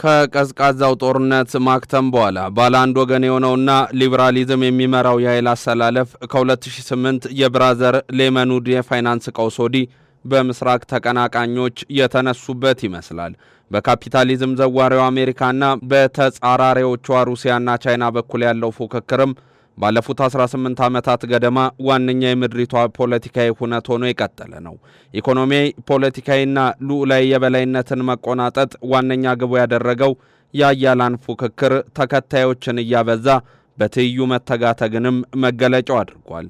ከቀዝቃዛው ጦርነት ማክተም በኋላ ባላንድ ወገን የሆነውና ሊበራሊዝም የሚመራው የኃይል አሰላለፍ ከ2008 የብራዘር ሌመን ውድ የፋይናንስ ቀውስ ወዲህ በምስራቅ ተቀናቃኞች የተነሱበት ይመስላል። በካፒታሊዝም ዘዋሪው አሜሪካና በተጻራሪዎቿ ሩሲያና ቻይና በኩል ያለው ፉክክርም ባለፉት 18 ዓመታት ገደማ ዋነኛ የምድሪቷ ፖለቲካዊ ሁነት ሆኖ የቀጠለ ነው። ኢኮኖሚያዊ፣ ፖለቲካዊና ሉዓላዊ የበላይነትን መቆናጠጥ ዋነኛ ግቡ ያደረገው የአያላን ፉክክር ተከታዮችን እያበዛ በትይዩ መተጋተግንም መገለጫው አድርጓል።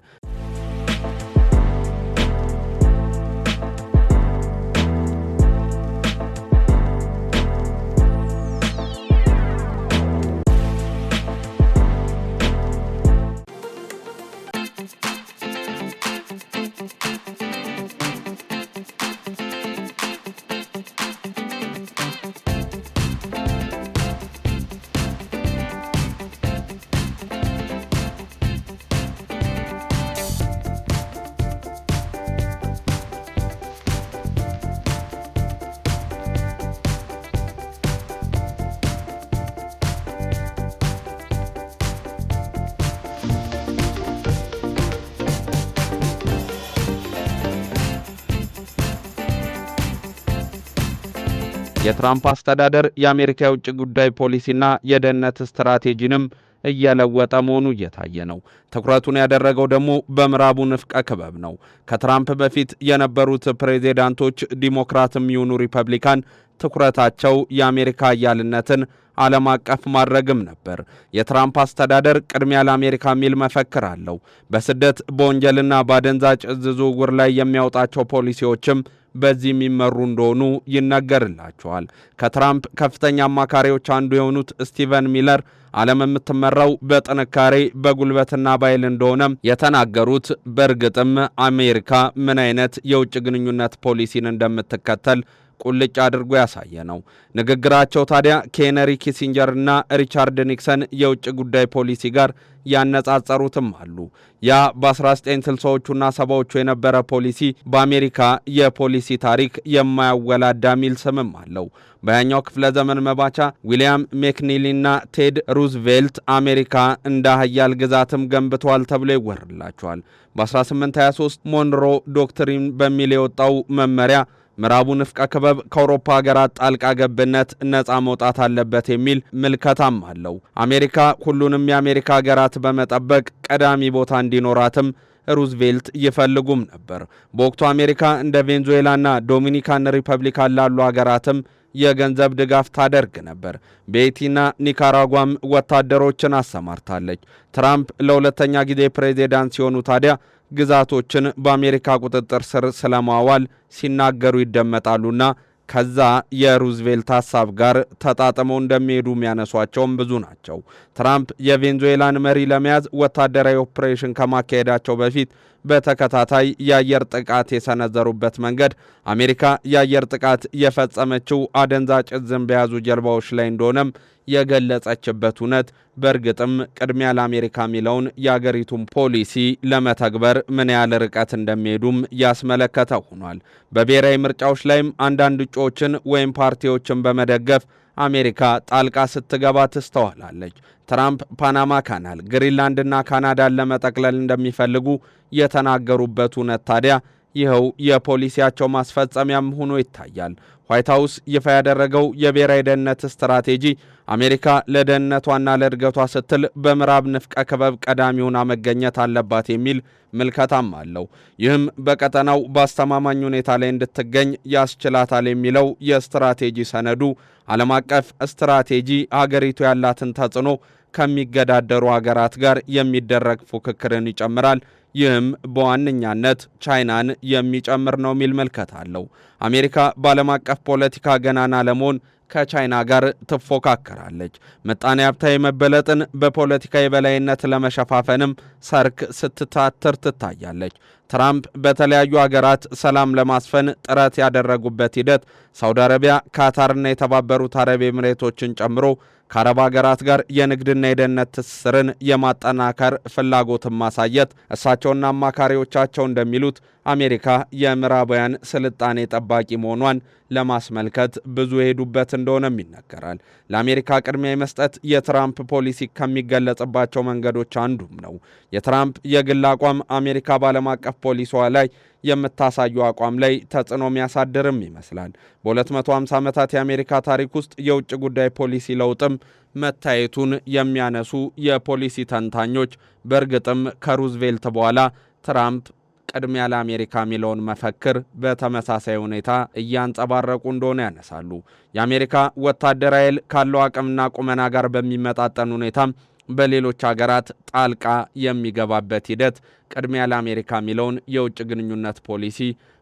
የትራምፕ አስተዳደር የአሜሪካ የውጭ ጉዳይ ፖሊሲና የደህንነት ስትራቴጂንም እየለወጠ መሆኑ እየታየ ነው። ትኩረቱን ያደረገው ደግሞ በምዕራቡ ንፍቀ ክበብ ነው። ከትራምፕ በፊት የነበሩት ፕሬዝዳንቶች ዲሞክራትም ይሁኑ ሪፐብሊካን ትኩረታቸው የአሜሪካ ኃያልነትን ዓለም አቀፍ ማድረግም ነበር። የትራምፕ አስተዳደር ቅድሚያ ለአሜሪካ ሚል መፈክር አለው። በስደት በወንጀልና በአደንዛዥ ዕፅ ዝውውር ላይ የሚያወጣቸው ፖሊሲዎችም በዚህ የሚመሩ እንደሆኑ ይነገርላቸዋል። ከትራምፕ ከፍተኛ አማካሪዎች አንዱ የሆኑት ስቲቨን ሚለር ዓለም የምትመራው በጥንካሬ በጉልበትና በኃይል እንደሆነ የተናገሩት በእርግጥም አሜሪካ ምን አይነት የውጭ ግንኙነት ፖሊሲን እንደምትከተል ቁልጭ አድርጎ ያሳየ ነው። ንግግራቸው ታዲያ ከሄነሪ ኪሲንጀርና ሪቻርድ ኒክሰን የውጭ ጉዳይ ፖሊሲ ጋር ያነጻጸሩትም አሉ። ያ በ1960ዎቹና 70ዎቹ የነበረ ፖሊሲ በአሜሪካ የፖሊሲ ታሪክ የማያወላዳ ሚል ስምም አለው። በያኛው ክፍለ ዘመን መባቻ ዊሊያም ሜክኒሊና ቴድ ሩዝቬልት አሜሪካ እንደ ኃያል ግዛትም ገንብተዋል ተብሎ ይወርላቸዋል። በ1823 ሞንሮ ዶክትሪን በሚል የወጣው መመሪያ ምዕራቡ ንፍቀ ክበብ ከአውሮፓ ሀገራት ጣልቃ ገብነት ነፃ መውጣት አለበት የሚል ምልከታም አለው። አሜሪካ ሁሉንም የአሜሪካ ሀገራት በመጠበቅ ቀዳሚ ቦታ እንዲኖራትም ሩዝቬልት ይፈልጉም ነበር። በወቅቱ አሜሪካ እንደ ቬንዙዌላና ዶሚኒካን ሪፐብሊካን ላሉ ሀገራትም የገንዘብ ድጋፍ ታደርግ ነበር። በሄይቲና ኒካራጓም ወታደሮችን አሰማርታለች። ትራምፕ ለሁለተኛ ጊዜ ፕሬዝዳንት ሲሆኑ ታዲያ ግዛቶችን በአሜሪካ ቁጥጥር ስር ስለማዋል ሲናገሩ ይደመጣሉና ከዛ የሩዝቬልት ሐሳብ ጋር ተጣጥመው እንደሚሄዱ የሚያነሷቸውም ብዙ ናቸው። ትራምፕ የቬንዙዌላን መሪ ለመያዝ ወታደራዊ ኦፕሬሽን ከማካሄዳቸው በፊት በተከታታይ የአየር ጥቃት የሰነዘሩበት መንገድ አሜሪካ የአየር ጥቃት የፈጸመችው አደንዛዥ ዕፅን በያዙ ጀልባዎች ላይ እንደሆነም የገለጸችበት እውነት በእርግጥም ቅድሚያ ለአሜሪካ የሚለውን የአገሪቱን ፖሊሲ ለመተግበር ምን ያህል ርቀት እንደሚሄዱም ያስመለከተ ሆኗል። በብሔራዊ ምርጫዎች ላይም አንዳንድ እጩዎችን ወይም ፓርቲዎችን በመደገፍ አሜሪካ ጣልቃ ስትገባ ትስተዋላለች። ትራምፕ ፓናማ ካናል፣ ግሪንላንድና ካናዳን ለመጠቅለል እንደሚፈልጉ የተናገሩበት እውነት ታዲያ ይኸው የፖሊሲያቸው ማስፈጸሚያም ሆኖ ይታያል። ዋይት ሃውስ ይፋ ያደረገው የብሔራዊ ደህንነት ስትራቴጂ አሜሪካ ለደህንነቷና ለእድገቷ ስትል በምዕራብ ንፍቀ ክበብ ቀዳሚውን መገኘት አለባት የሚል ምልከታም አለው። ይህም በቀጠናው በአስተማማኝ ሁኔታ ላይ እንድትገኝ ያስችላታል የሚለው የስትራቴጂ ሰነዱ ዓለም አቀፍ ስትራቴጂ ሀገሪቱ ያላትን ተጽዕኖ ከሚገዳደሩ ሀገራት ጋር የሚደረግ ፉክክርን ይጨምራል። ይህም በዋነኛነት ቻይናን የሚጨምር ነው የሚል መልከት አለው። አሜሪካ በዓለም አቀፍ ፖለቲካ ገናና ለመሆን ከቻይና ጋር ትፎካከራለች። ምጣኔ ሀብታዊ መበለጥን በፖለቲካ የበላይነት ለመሸፋፈንም ሰርክ ስትታትር ትታያለች። ትራምፕ በተለያዩ ሀገራት ሰላም ለማስፈን ጥረት ያደረጉበት ሂደት ሳውዲ አረቢያ፣ ካታርና የተባበሩት አረብ ኤሚሬቶችን ጨምሮ ከአረብ ሀገራት ጋር የንግድና የደህንነት ትስስርን የማጠናከር ፍላጎትን ማሳየት እሳቸውና አማካሪዎቻቸው እንደሚሉት አሜሪካ የምዕራባውያን ስልጣኔ ጠባቂ መሆኗን ለማስመልከት ብዙ የሄዱበት እንደሆነም ይነገራል። ለአሜሪካ ቅድሚያ የመስጠት የትራምፕ ፖሊሲ ከሚገለጽባቸው መንገዶች አንዱም ነው። የትራምፕ የግል አቋም አሜሪካ በዓለም አቀፍ ፖሊሲዋ ላይ የምታሳየው አቋም ላይ ተጽዕኖ የሚያሳድርም ይመስላል። በ250 ዓመታት የአሜሪካ ታሪክ ውስጥ የውጭ ጉዳይ ፖሊሲ ለውጥም መታየቱን የሚያነሱ የፖሊሲ ተንታኞች በእርግጥም ከሩዝቬልት በኋላ ትራምፕ ቅድሚያ ለአሜሪካ የሚለውን መፈክር በተመሳሳይ ሁኔታ እያንጸባረቁ እንደሆነ ያነሳሉ። የአሜሪካ ወታደራዊ ኃይል ካለው አቅምና ቁመና ጋር በሚመጣጠን ሁኔታም በሌሎች ሀገራት ጣልቃ የሚገባበት ሂደት ቅድሚያ ለአሜሪካ የሚለውን የውጭ ግንኙነት ፖሊሲ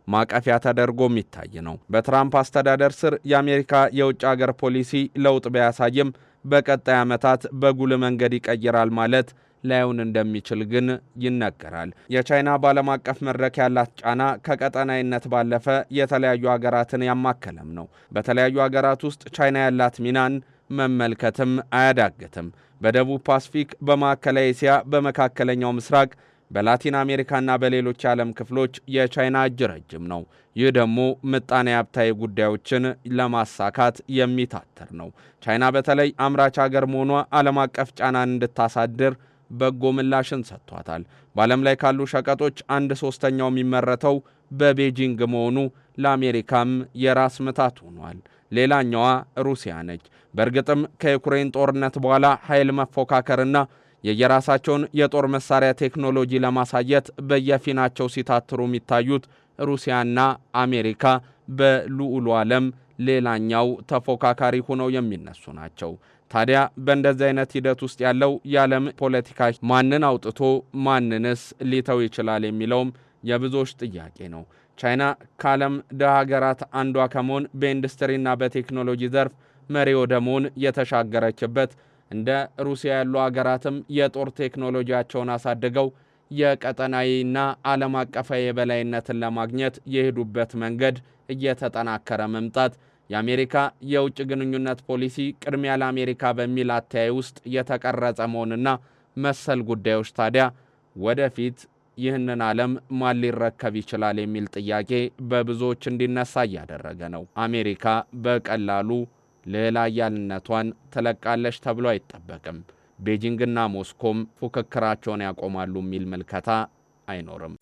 ማቀፊያ ተደርጎ የሚታይ ነው። በትራምፕ አስተዳደር ስር የአሜሪካ የውጭ ሀገር ፖሊሲ ለውጥ ቢያሳይም በቀጣይ ዓመታት በጉልህ መንገድ ይቀይራል ማለት ላይሆን እንደሚችል ግን ይነገራል። የቻይና በዓለም አቀፍ መድረክ ያላት ጫና ከቀጠናዊነት ባለፈ የተለያዩ ሀገራትን ያማከለም ነው። በተለያዩ ሀገራት ውስጥ ቻይና ያላት ሚናን መመልከትም አያዳግትም። በደቡብ ፓስፊክ፣ በማዕከላዊ እስያ፣ በመካከለኛው ምስራቅ፣ በላቲን አሜሪካና በሌሎች የዓለም ክፍሎች የቻይና እጅ ረጅም ነው። ይህ ደግሞ ምጣኔ ሀብታዊ ጉዳዮችን ለማሳካት የሚታትር ነው። ቻይና በተለይ አምራች ሀገር መሆኗ ዓለም አቀፍ ጫናን እንድታሳድር በጎ ምላሽን ሰጥቷታል። በዓለም ላይ ካሉ ሸቀጦች 1/3 የሚመረተው በቤጂንግ መሆኑ ለአሜሪካም የራስ ምታት ሆኗል። ሌላኛዋ ሩሲያ ነች። በእርግጥም ከዩክሬን ጦርነት በኋላ ኃይል መፎካከርና የየራሳቸውን የጦር መሳሪያ ቴክኖሎጂ ለማሳየት በየፊናቸው ሲታትሩ የሚታዩት ሩሲያና አሜሪካ በልዑሉ ዓለም ሌላኛው ተፎካካሪ ሆነው የሚነሱ ናቸው። ታዲያ በእንደዚህ አይነት ሂደት ውስጥ ያለው የዓለም ፖለቲካ ማንን አውጥቶ ማንንስ ሊተው ይችላል የሚለውም የብዙዎች ጥያቄ ነው። ቻይና ከዓለም ደሃ ሀገራት አንዷ ከመሆን በኢንዱስትሪና በቴክኖሎጂ ዘርፍ መሪ ወደ መሆን የተሻገረችበት፣ እንደ ሩሲያ ያሉ ሀገራትም የጦር ቴክኖሎጂያቸውን አሳድገው የቀጠናዊና ዓለም አቀፋዊ የበላይነትን ለማግኘት የሄዱበት መንገድ እየተጠናከረ መምጣት የአሜሪካ የውጭ ግንኙነት ፖሊሲ ቅድሚያ ለአሜሪካ በሚል አተያይ ውስጥ የተቀረጸ መሆንና መሰል ጉዳዮች ታዲያ ወደፊት ይህንን ዓለም ማን ሊረከብ ይችላል የሚል ጥያቄ በብዙዎች እንዲነሳ እያደረገ ነው። አሜሪካ በቀላሉ ልዕለ ኃያልነቷን ትለቃለች ተብሎ አይጠበቅም። ቤጂንግና ሞስኮም ፉክክራቸውን ያቆማሉ የሚል ምልከታ አይኖርም።